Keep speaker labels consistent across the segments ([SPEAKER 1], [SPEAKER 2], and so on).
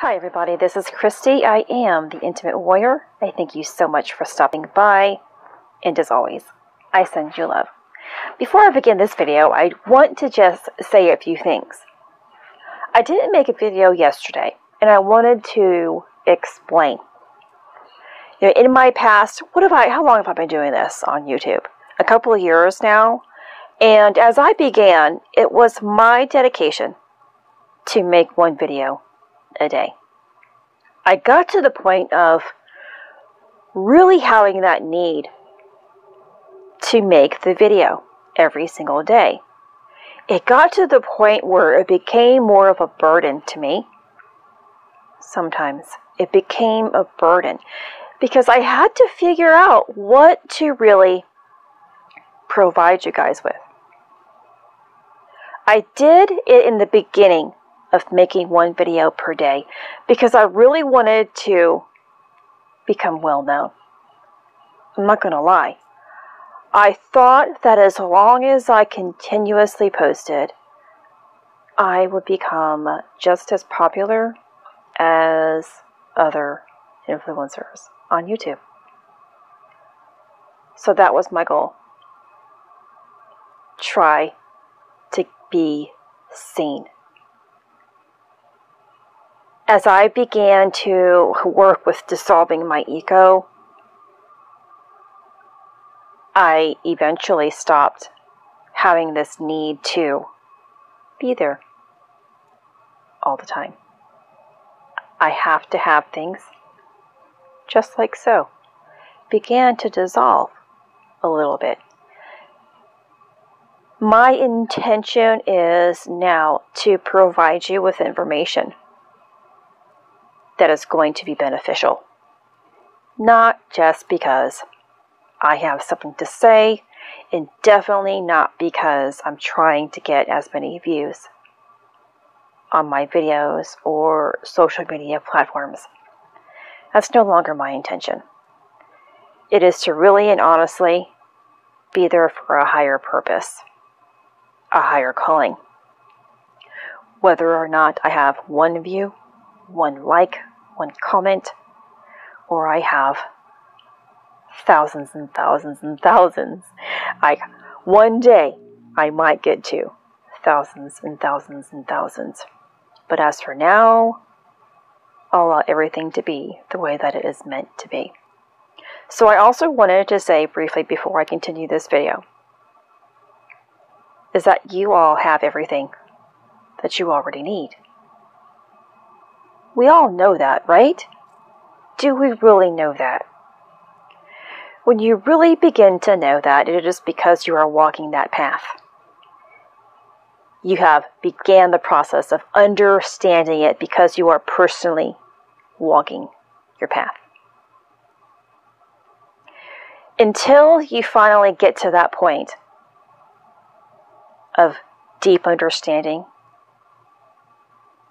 [SPEAKER 1] Hi everybody, this is Christy. I am the Intimate Warrior. I thank you so much for stopping by, and as always, I send you love. Before I begin this video, I want to just say a few things. I didn't make a video yesterday, and I wanted to explain. In my past, how long have I been doing this on YouTube? A couple of years now, and as I began, it was my dedication to make one video a day. I got to the point of really having that need to make the video every single day. It got to the point where it became more of a burden to me. Sometimes it became a burden because I had to figure out what to really provide you guys with. I did it in the beginning of making one video per day because I really wanted to become well known. I'm not going to lie. I thought that as long as I continuously posted, I would become just as popular as other influencers on YouTube. So that was my goal. Try to be seen. As I began to work with dissolving my ego, I eventually stopped having this need to be there all the time. I have to have things just like so. Began to dissolve a little bit. My intention is now to provide you with information that is going to be beneficial. Not just because I have something to say, and definitely not because I'm trying to get as many views on my videos or social media platforms. That's no longer my intention. It is to really and honestly be there for a higher purpose, a higher calling. Whether or not I have one view, one like, one comment, or I have thousands and thousands and thousands. One day I might get to thousands and thousands and thousands. But as for now, I'll allow everything to be the way that it is meant to be. So I also wanted to say briefly before I continue this video, is that you all have everything that you already need. We all know that, right? Do we really know that? When you really begin to know that, it is because you are walking that path. You have began the process of understanding it because you are personally walking your path. Until you finally get to that point of deep understanding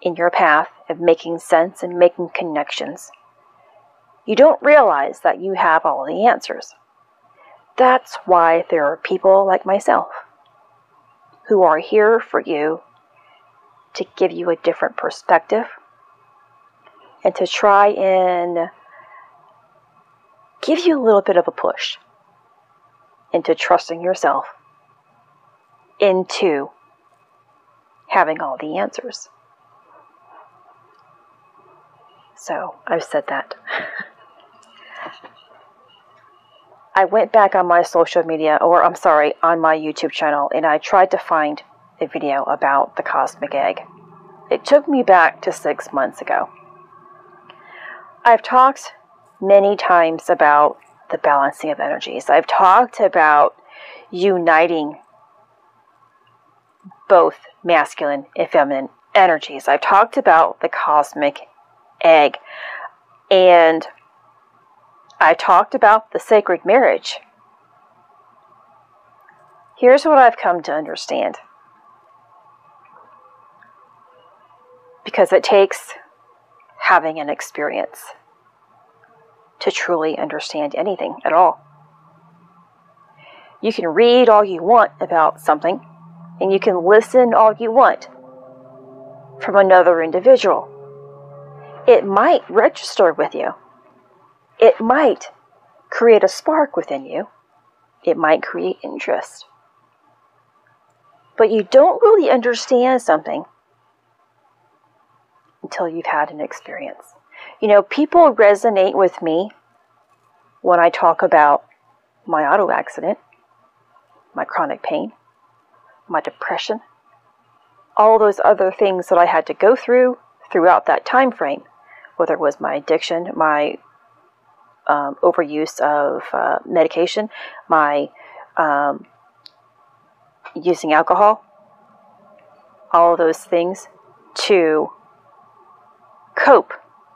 [SPEAKER 1] in your path, of making sense and making connections, you don't realize that you have all the answers. That's why there are people like myself who are here for you to give you a different perspective and to try and give you a little bit of a push into trusting yourself, into having all the answers. So, I've said that. I went back on my social media, on my YouTube channel, and I tried to find a video about the cosmic egg. It took me back to 6 months ago. I've talked many times about the balancing of energies. I've talked about uniting both masculine and feminine energies. I've talked about the cosmic egg, and I talked about the sacred marriage. Here's what I've come to understand. Because it takes having an experience to truly understand anything at all. You can read all you want about something, and you can listen all you want from another individual. it might register with you. It might create a spark within you. It might create interest. But you don't really understand something until you've had an experience. You know, people resonate with me when I talk about my auto accident, my chronic pain, my depression, all those other things that I had to go through throughout that time frame, whether it was my addiction, my overuse of medication, my using alcohol, all of those things to cope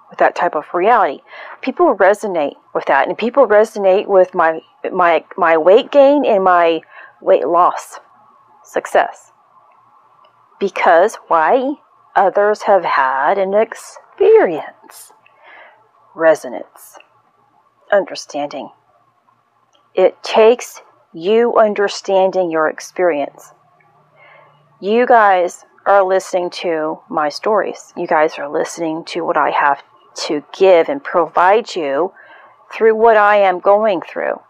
[SPEAKER 1] with that type of reality. People resonate with that, and people resonate with my weight gain and my weight loss success. Because why? Others have had an experience. Resonance. Understanding. It takes you understanding your experience. You guys are listening to my stories. You guys are listening to what I have to give and provide you through what I am going through.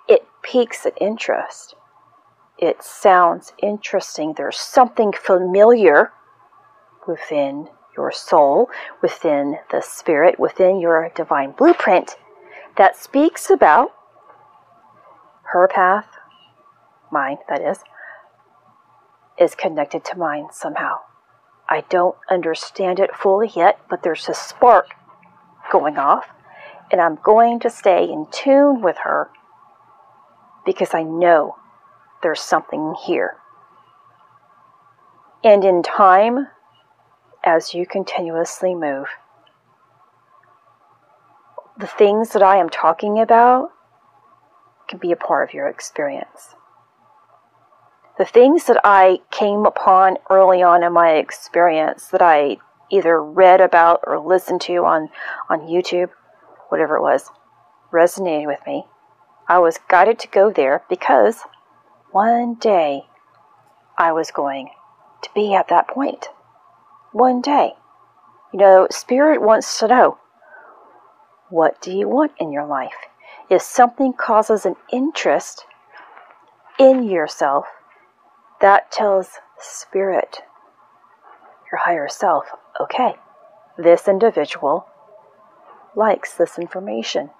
[SPEAKER 1] It piques an interest. It sounds interesting. There's something familiar within your soul, within the spirit, within your divine blueprint that speaks about her path, mine, that is connected to mine somehow. I don't understand it fully yet, but there's a spark going off, and I'm going to stay in tune with her because I know there's something here. And in time, as you continuously move, the things that I am talking about can be a part of your experience. The things that I came upon early on in my experience that I either read about or listened to on YouTube, whatever it was, resonated with me. I was guided to go there because one day I was going to be at that point. One day. You know, Spirit wants to know, what do you want in your life? If something causes an interest in yourself, that tells Spirit, your higher self, okay, this individual likes this information.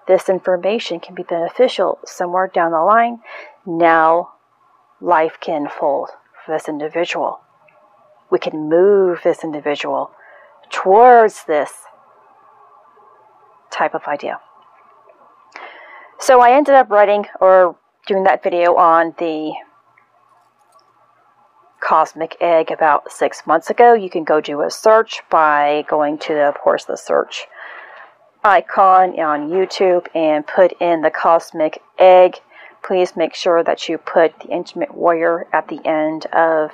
[SPEAKER 1] This information can be beneficial somewhere down the line. Now, life can unfold for this individual. We can move this individual towards this type of idea. So I ended up writing or doing that video on the cosmic egg about 6 months ago. You can go do a search by going to, of course, the search icon on YouTube and put in the cosmic egg. Please make sure that you put the Intimate Warrior at the end of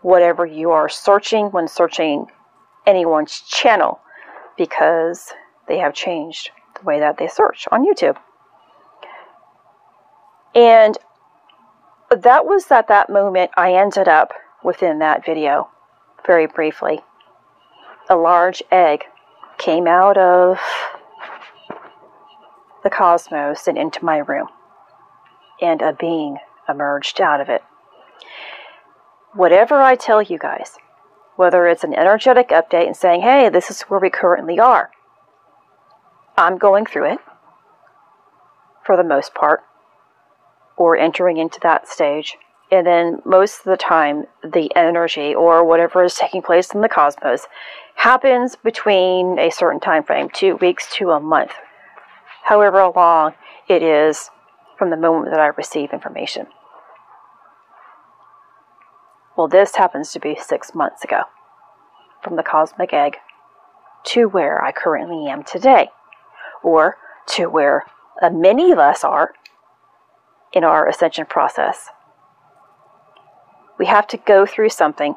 [SPEAKER 1] whatever you are searching when searching anyone's channel, because they have changed the way that they search on YouTube. And that was at that moment I ended up within that video, very briefly. A large egg came out of the cosmos and into my room, and a being emerged out of it. Whatever I tell you guys, whether it's an energetic update and saying, hey, this is where we currently are, I'm going through it for the most part, or entering into that stage. And then most of the time, the energy or whatever is taking place in the cosmos happens between a certain time frame, 2 weeks to a month, however long it is from the moment that I receive information. Well, this happens to be 6 months ago, from the cosmic egg to where I currently am today, or to where many of us are in our ascension process. We have to go through something,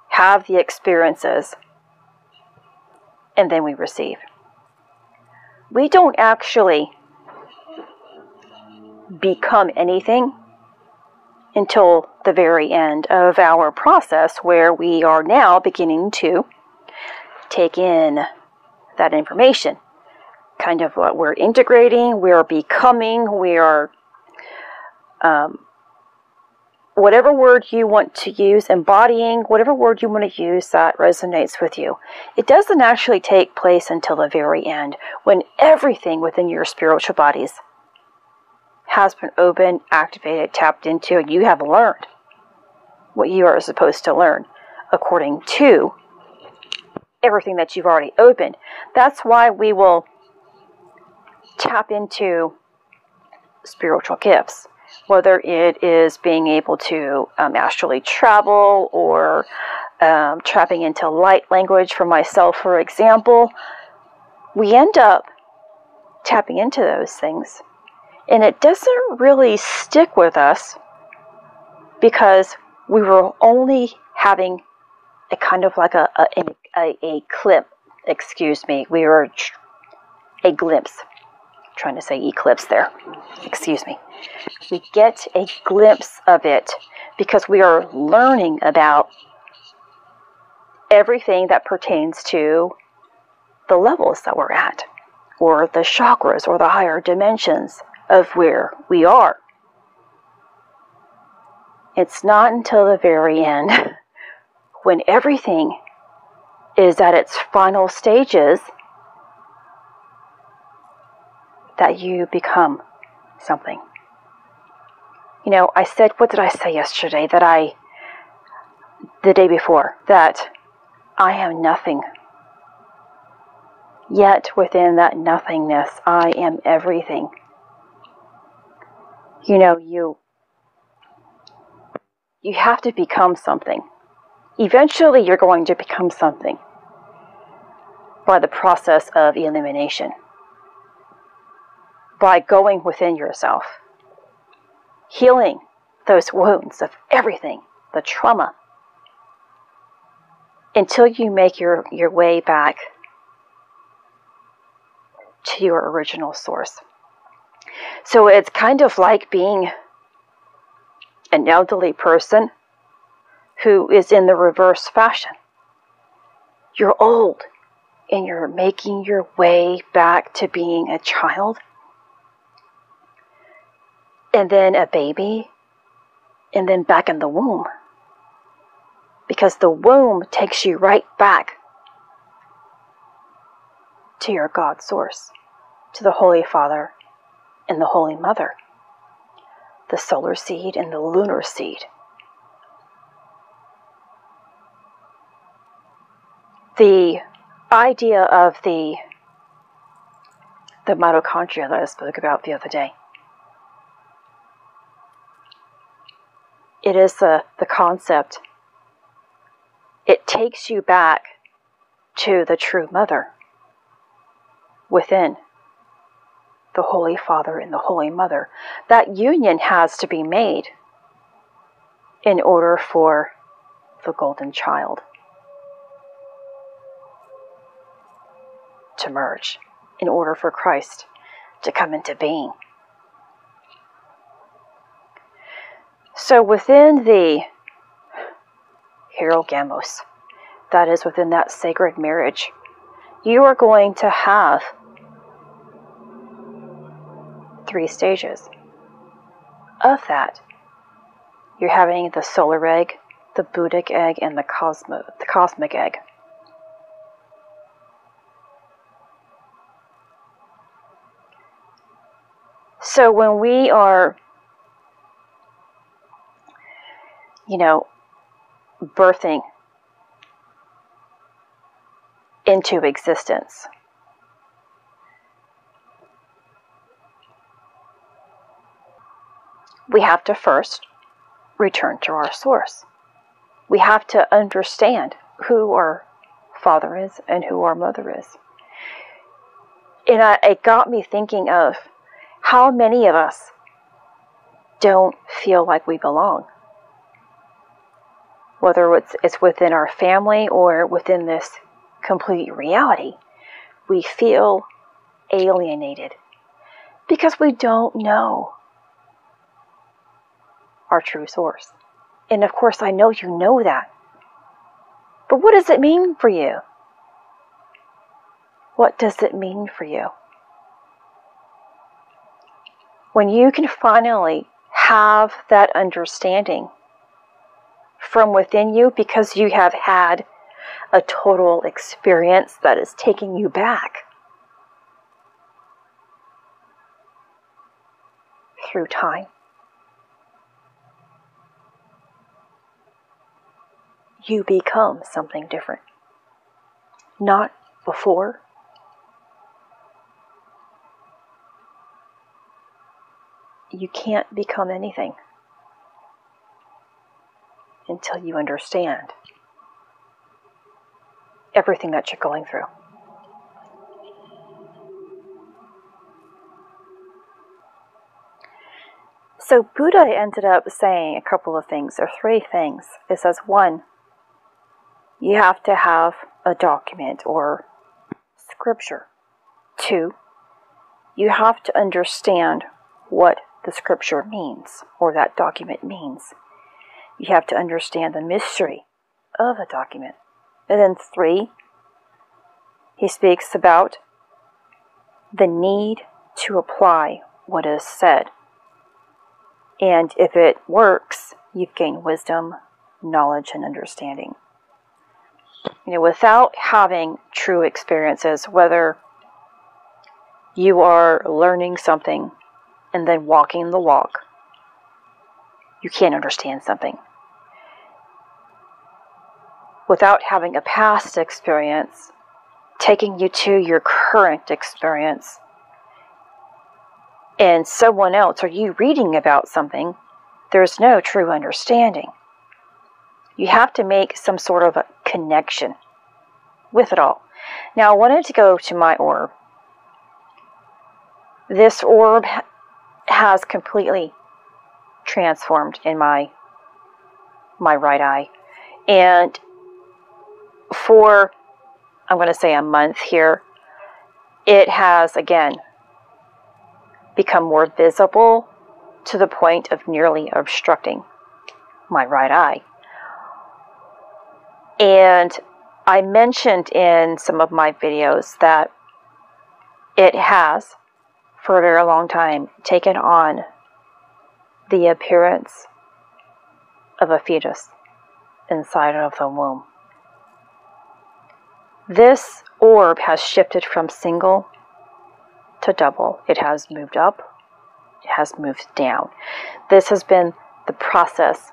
[SPEAKER 1] have the experiences, and then we receive. We don't actually become anything until the very end of our process where we are now beginning to take in that information. Kind of what we're integrating, we're becoming, we are, whatever word you want to use, embodying, whatever word you want to use that resonates with you. It doesn't actually take place until the very end, when everything within your spiritual bodies has been opened, activated, tapped into, and you have learned what you are supposed to learn according to everything that you've already opened. That's why we will tap into spiritual gifts, whether it is being able to astrally travel or tapping into light language. For myself, for example, we end up tapping into those things, and it doesn't really stick with us because we were only having a kind of like a clip, excuse me, we were a glimpse, trying to say eclipse there, excuse me. We get a glimpse of it because we are learning about everything that pertains to the levels that we're at, or the chakras, or the higher dimensions of where we are. It's not until the very end, when everything is at its final stages, that you become something. You know, I said, what did I say yesterday? The day before, that I am nothing. Yet within that nothingness, I am everything. You know, you have to become something. Eventually, you're going to become something by the process of elimination. By going within yourself, healing those wounds of everything, the trauma, until you make your way back to your original source. So it's kind of like being an elderly person who is in the reverse fashion. You're old and you're making your way back to being a child, and then a baby, and then back in the womb. Because the womb takes you right back to your God source, to the Holy Father and the Holy Mother, the solar seed and the lunar seed. The idea of the mitochondria that I spoke about the other day, it is the concept. It takes you back to the true mother within the Holy Father and the Holy Mother. That union has to be made in order for the golden child to merge, in order for Christ to come into being. So within the hierogamos, that is within that sacred marriage, you are going to have 3 stages of that. You're having the solar egg, the Buddhic egg, and the cosmic egg. So when we are, birthing into existence, we have to first return to our source. We have to understand who our Father is and who our Mother is. And it got me thinking of how many of us don't feel like we belong. Whether it's within our family or within this complete reality, we feel alienated because we don't know our true source. And of course, I know you know that. But what does it mean for you? What does it mean for you? When you can finally have that understanding from within you, because you have had a total experience that is taking you back through time. You become something different. Not before. You can't become anything until you understand everything that you're going through. So Buddha ended up saying a couple of things, or three things. It says, one, you have to have a document or scripture. Two, you have to understand what the scripture means, or that document means. You have to understand the mystery of a document. And then three, he speaks about the need to apply what is said. And if it works, you've gained wisdom, knowledge, and understanding. Without having true experiences, whether you are learning something and then walking the walk, you can't understand something. Without having a past experience taking you to your current experience, and someone else or you reading about something, there's no true understanding. You have to make some sort of a connection with it all. Now, I wanted to go to my orb. This orb has completely transformed in my right eye. And for, I'm going to say, a month here, it has, again, become more visible to the point of nearly obstructing my right eye. And I mentioned in some of my videos that it has, for a very long time, taken on the appearance of a fetus inside of the womb. This orb has shifted from single to double. It has moved up. It has moved down. This has been the process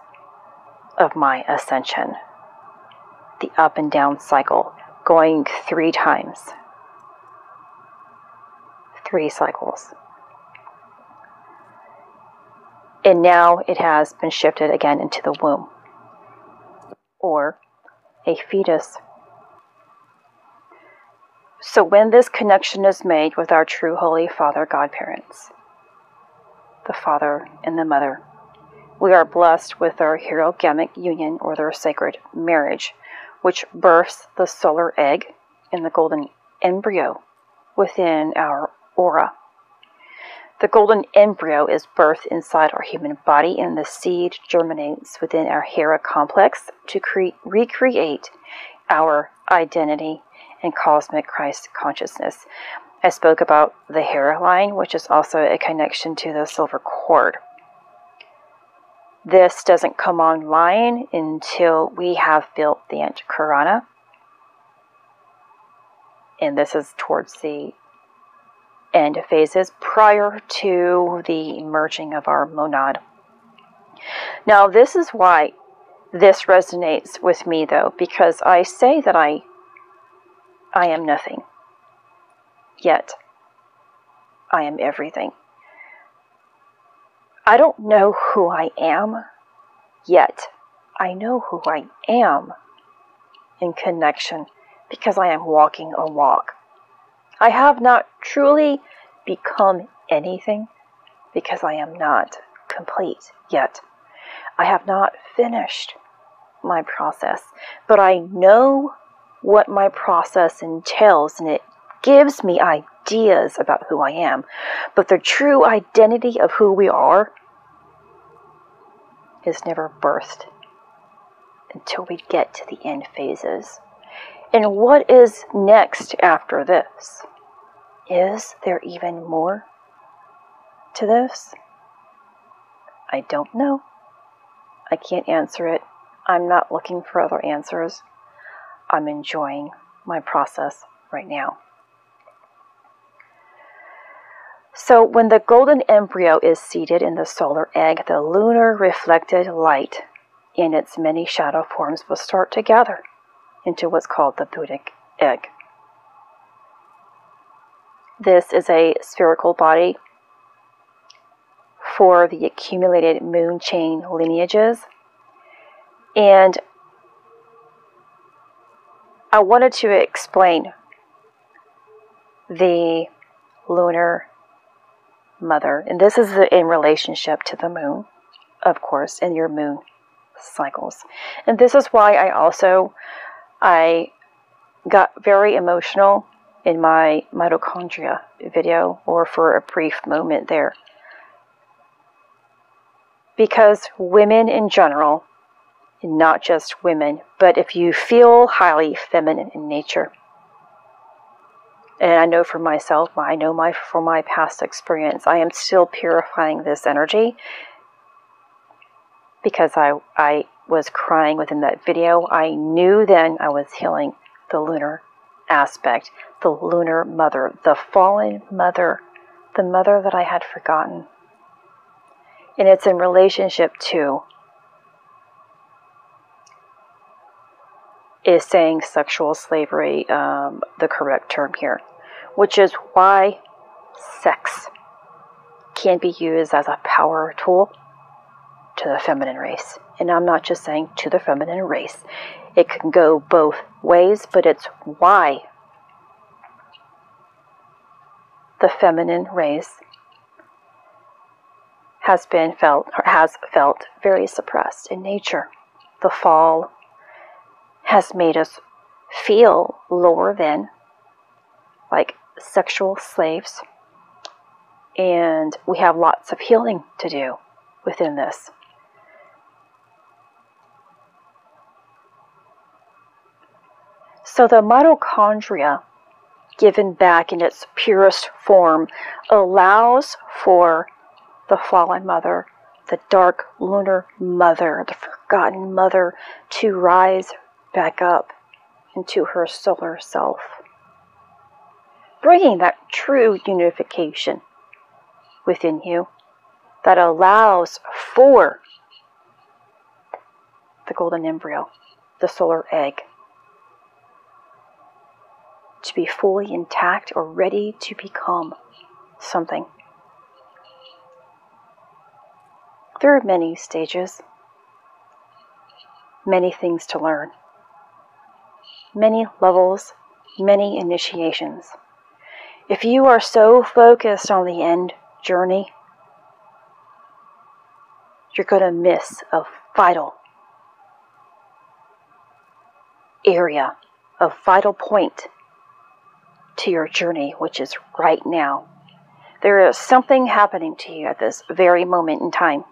[SPEAKER 1] of my ascension. The up and down cycle, going 3 times. 3 cycles. And now it has been shifted again into the womb, or a fetus. So when this connection is made with our true Holy Father Godparents, the Father and the Mother, we are blessed with their hierogamic union, or their sacred marriage, which births the solar egg and the golden embryo within our aura. The golden embryo is birthed inside our human body, and the seed germinates within our hara complex to recreate our identity and cosmic Christ consciousness. I spoke about the hara line, which is also a connection to the silver cord. This doesn't come online until we have built the Antakarana, and this is towards the end phases prior to the merging of our monad. Now, this is why this resonates with me, though, because I say that I am nothing, yet I am everything. I don't know who I am, yet I know who I am in connection, because I am walking a walk. I have not truly become anything, because I am not complete yet. I have not finished my process, but I know what my process entails, and it gives me ideas about who I am. But the true identity of who we are is never birthed until we get to the end phases. And what is next after this? Is there even more to this? I don't know. I can't answer it. I'm not looking for other answers. I'm enjoying my process right now. So when the golden embryo is seated in the solar egg, the lunar reflected light in its many shadow forms will start to gather into what's called the Buddhic egg. This is a spherical body for the accumulated moon chain lineages. And I wanted to explain the lunar mother. And this is in relationship to the moon, of course, and your moon cycles. And this is why I got very emotional in my mitochondria video, or for a brief moment there. Because women in general, not just women, but if you feel highly feminine in nature, and I know for myself, from my past experience, I am still purifying this energy, because I was crying within that video. I knew then I was healing the lunar aspect, the lunar mother, the fallen mother, the mother that I had forgotten. And it's in relationship to, is saying sexual slavery the correct term here, which is why sex can be used as a power tool to the feminine race. And I'm not just saying to the feminine race. It can go both ways, but it's why the feminine race has felt very suppressed in nature. The fall has made us feel lower than, like sexual slaves. And we have lots of healing to do within this. So the mitochondria, given back in its purest form, allows for the fallen mother, the dark lunar mother, the forgotten mother, to rise back up into her solar self, bringing that true unification within you that allows for the golden embryo, the solar egg, to be fully intact or ready to become something. There are many stages, many things to learn, many levels, many initiations. If you are so focused on the end journey, you're going to miss a vital area, a vital point to your journey, which is right now. There is something happening to you at this very moment in time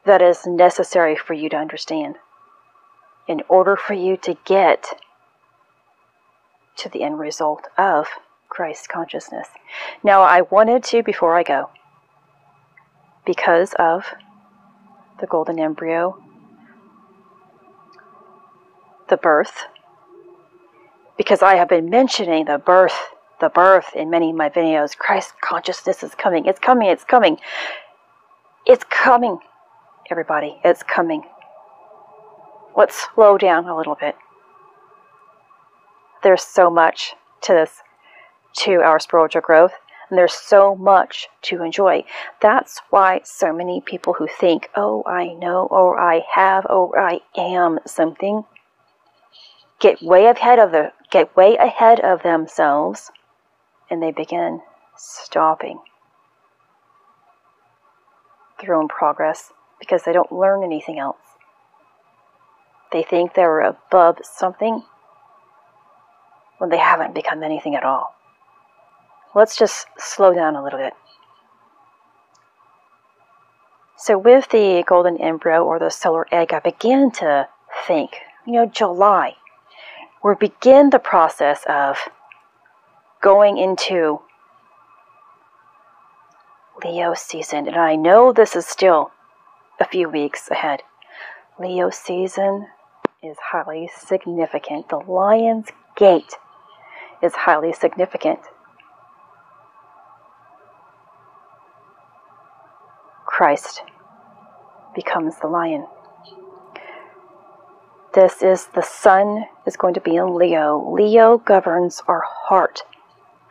[SPEAKER 1] that is necessary for you to understand in order for you to get to the end result of Christ consciousness. Now, I wanted to, before I go, because of the golden embryo, the birth, because I have been mentioning the birth in many of my videos. Christ consciousness is coming. It's coming. It's coming. It's coming, everybody. It's coming. Let's slow down a little bit. There's so much to this, to our spiritual growth, and there's so much to enjoy. That's why so many people who think, oh, I know, or I have, or I am something, get way ahead of themselves, and they begin stopping their own progress because they don't learn anything else. They think they're above something when they haven't become anything at all. Let's just slow down a little bit. So with the golden embryo or the solar egg, I began to think, July, we begin the process of going into Leo season. And I know this is still a few weeks ahead. Leo season is highly significant. The Lion's Gate is highly significant. Christ becomes the lion. This is the sun is going to be in Leo. Leo governs our heart,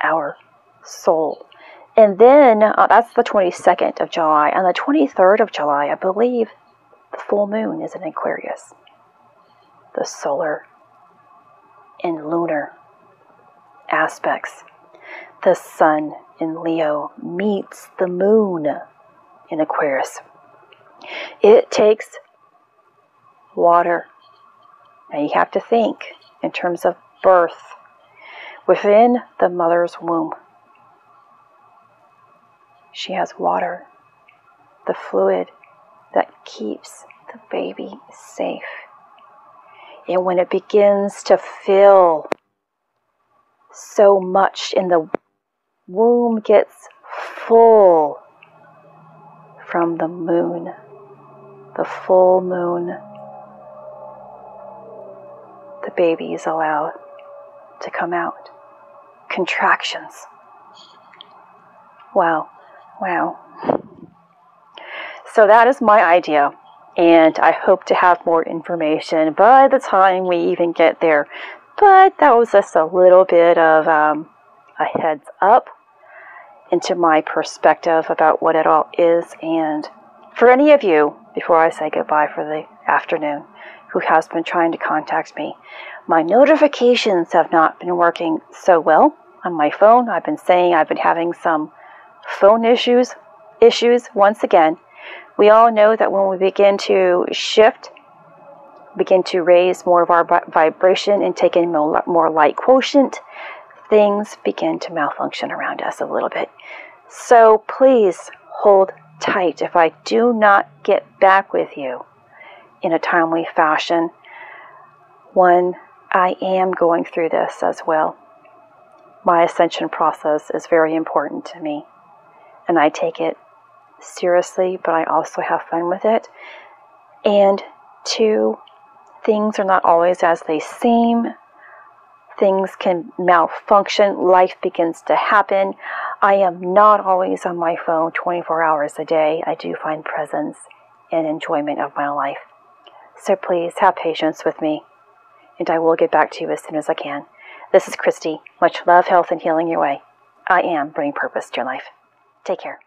[SPEAKER 1] our soul. And then, that's the 22nd of July. On the 23rd of July, I believe, the full moon is in Aquarius. The solar and lunar aspects. The sun in Leo meets the moon in Aquarius. It takes water. Now you have to think in terms of birth within the mother's womb. She has water, the fluid that keeps the baby safe. And when it begins to fill so much and the womb gets full from the moon, the full moon, the baby is allowed to come out. Contractions. Wow. So that is my idea, and I hope to have more information by the time we even get there. But that was just a little bit of a heads up into my perspective about what it all is. And for any of you, before I say goodbye for the afternoon, who has been trying to contact me, my notifications have not been working so well on my phone. I've been saying I've been having some phone issues once again. We all know that when we begin to shift, begin to raise more of our vibration and take in more light quotient, things begin to malfunction around us a little bit. So please hold tight. If I do not get back with you in a timely fashion, I am going through this as well. My ascension process is very important to me, and I take it seriously, but I also have fun with it. And 2, things are not always as they seem. Things can malfunction. Life begins to happen. I am not always on my phone 24 hours a day. I do find presence and enjoyment of my life. So please have patience with me, and I will get back to you as soon as I can. This is Christy. Much love, health, and healing your way. I am bringing purpose to your life. Take care.